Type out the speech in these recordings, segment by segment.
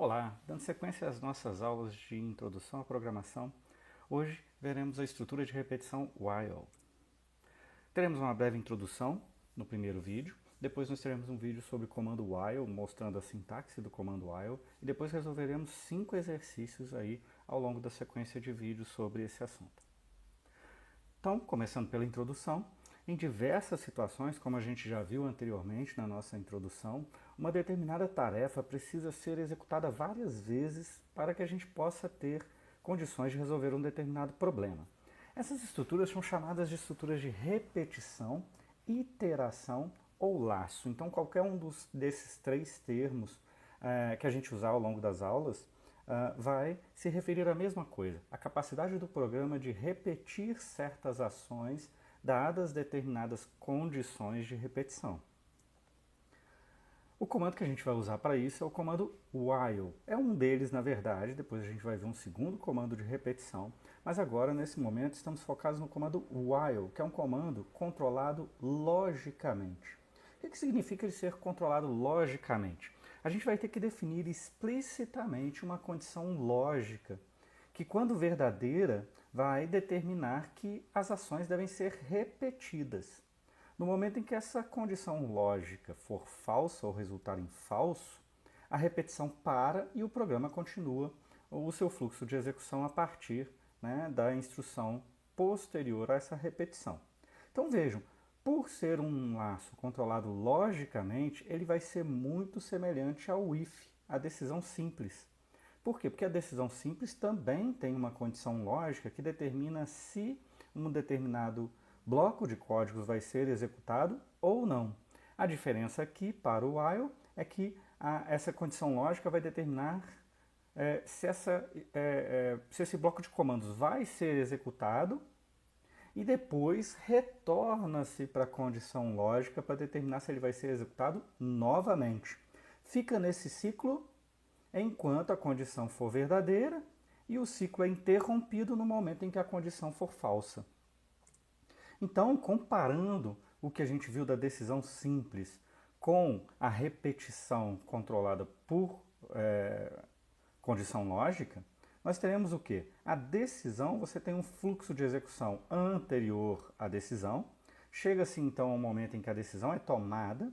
Olá, dando sequência às nossas aulas de introdução à programação, hoje veremos a estrutura de repetição while. Teremos uma breve introdução no primeiro vídeo, depois nós teremos um vídeo sobre o comando while, mostrando a sintaxe do comando while, e depois resolveremos 5 exercícios aí ao longo da sequência de vídeos sobre esse assunto. Então, começando pela introdução, em diversas situações, como a gente já viu anteriormente na nossa introdução, uma determinada tarefa precisa ser executada várias vezes para que a gente possa ter condições de resolver um determinado problema. Essas estruturas são chamadas de estruturas de repetição, iteração ou laço. Então, qualquer um desses três termos que a gente usar ao longo das aulas vai se referir à mesma coisa, a capacidade do programa de repetir certas ações dadas determinadas condições de repetição. O comando que a gente vai usar para isso é o comando while. É um deles, na verdade, depois a gente vai ver um segundo comando de repetição, mas agora, nesse momento, estamos focados no comando while, que é um comando controlado logicamente. O que significa ele ser controlado logicamente? A gente vai ter que definir explicitamente uma condição lógica, que quando verdadeira, vai determinar que as ações devem ser repetidas. No momento em que essa condição lógica for falsa ou resultar em falso, a repetição para e o programa continua o seu fluxo de execução a partir da instrução posterior a essa repetição. Então vejam, por ser um laço controlado logicamente, ele vai ser muito semelhante ao if, a decisão simples. Por quê? Porque a decisão simples também tem uma condição lógica que determina se um determinado bloco de códigos vai ser executado ou não. A diferença aqui para o while é que essa condição lógica vai determinar se esse bloco de comandos vai ser executado e depois retorna-se para a condição lógica para determinar se ele vai ser executado novamente. Fica nesse ciclo enquanto a condição for verdadeira e o ciclo é interrompido no momento em que a condição for falsa. Então, comparando o que a gente viu da decisão simples com a repetição controlada por condição lógica, nós teremos o quê? A decisão, você tem um fluxo de execução anterior à decisão, chega-se então ao momento em que a decisão é tomada,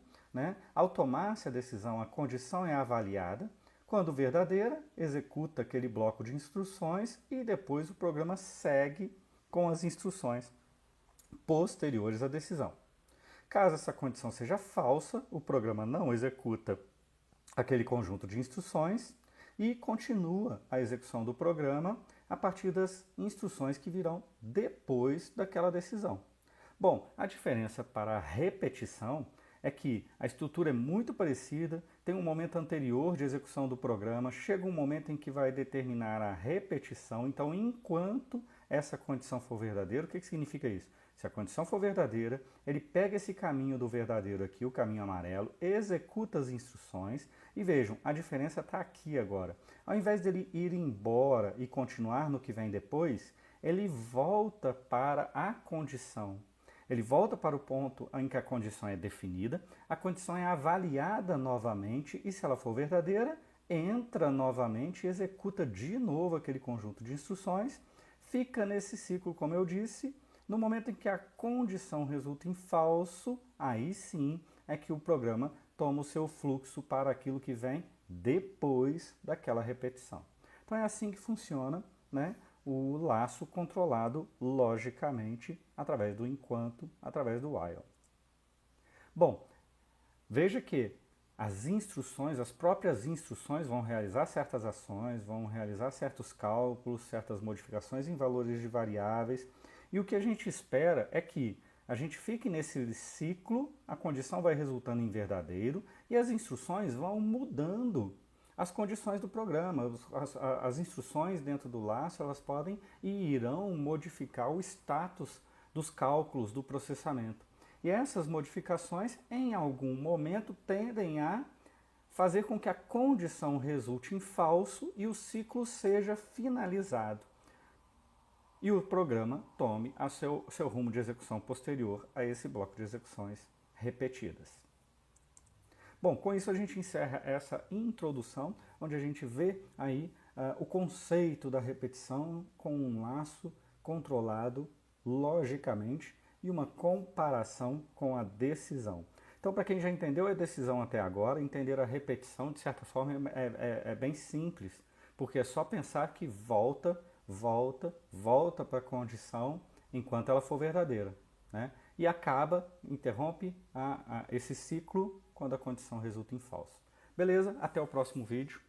Ao tomar-se a decisão, a condição é avaliada, quando verdadeira, executa aquele bloco de instruções e depois o programa segue com as instruções posteriores à decisão. Caso essa condição seja falsa, o programa não executa aquele conjunto de instruções e continua a execução do programa a partir das instruções que virão depois daquela decisão. Bom, a diferença para a repetição é que a estrutura é muito parecida, tem um momento anterior de execução do programa, chega um momento em que vai determinar a repetição, então enquanto essa condição for verdadeira, o que significa isso? Se a condição for verdadeira, ele pega esse caminho do verdadeiro aqui, o caminho amarelo, executa as instruções e vejam, a diferença está aqui agora. Ao invés dele ir embora e continuar no que vem depois, ele volta para a condição. Ele volta para o ponto em que a condição é definida, a condição é avaliada novamente e, se ela for verdadeira, entra novamente e executa de novo aquele conjunto de instruções, fica nesse ciclo, como eu disse. No momento em que a condição resulta em falso, aí sim é que o programa toma o seu fluxo para aquilo que vem depois daquela repetição. Então é assim que funciona, o laço controlado logicamente através do enquanto, através do while. Bom, veja que as instruções, as próprias instruções vão realizar certas ações, vão realizar certos cálculos, certas modificações em valores de variáveis, e o que a gente espera é que a gente fique nesse ciclo, a condição vai resultando em verdadeiro e as instruções vão mudando as condições do programa. As instruções dentro do laço, elas podem e irão modificar o status dos cálculos do processamento. E essas modificações, em algum momento, tendem a fazer com que a condição resulte em falso e o ciclo seja finalizado. E o programa tome seu rumo de execução posterior a esse bloco de execuções repetidas. Bom, com isso a gente encerra essa introdução, onde a gente vê aí o conceito da repetição com um laço controlado logicamente e uma comparação com a decisão. Então, para quem já entendeu a decisão até agora, entender a repetição, de certa forma, é bem simples, porque é só pensar que volta, volta, volta para a condição enquanto ela for verdadeira, né? E acaba, interrompe esse ciclo quando a condição resulta em falso. Beleza? Até o próximo vídeo.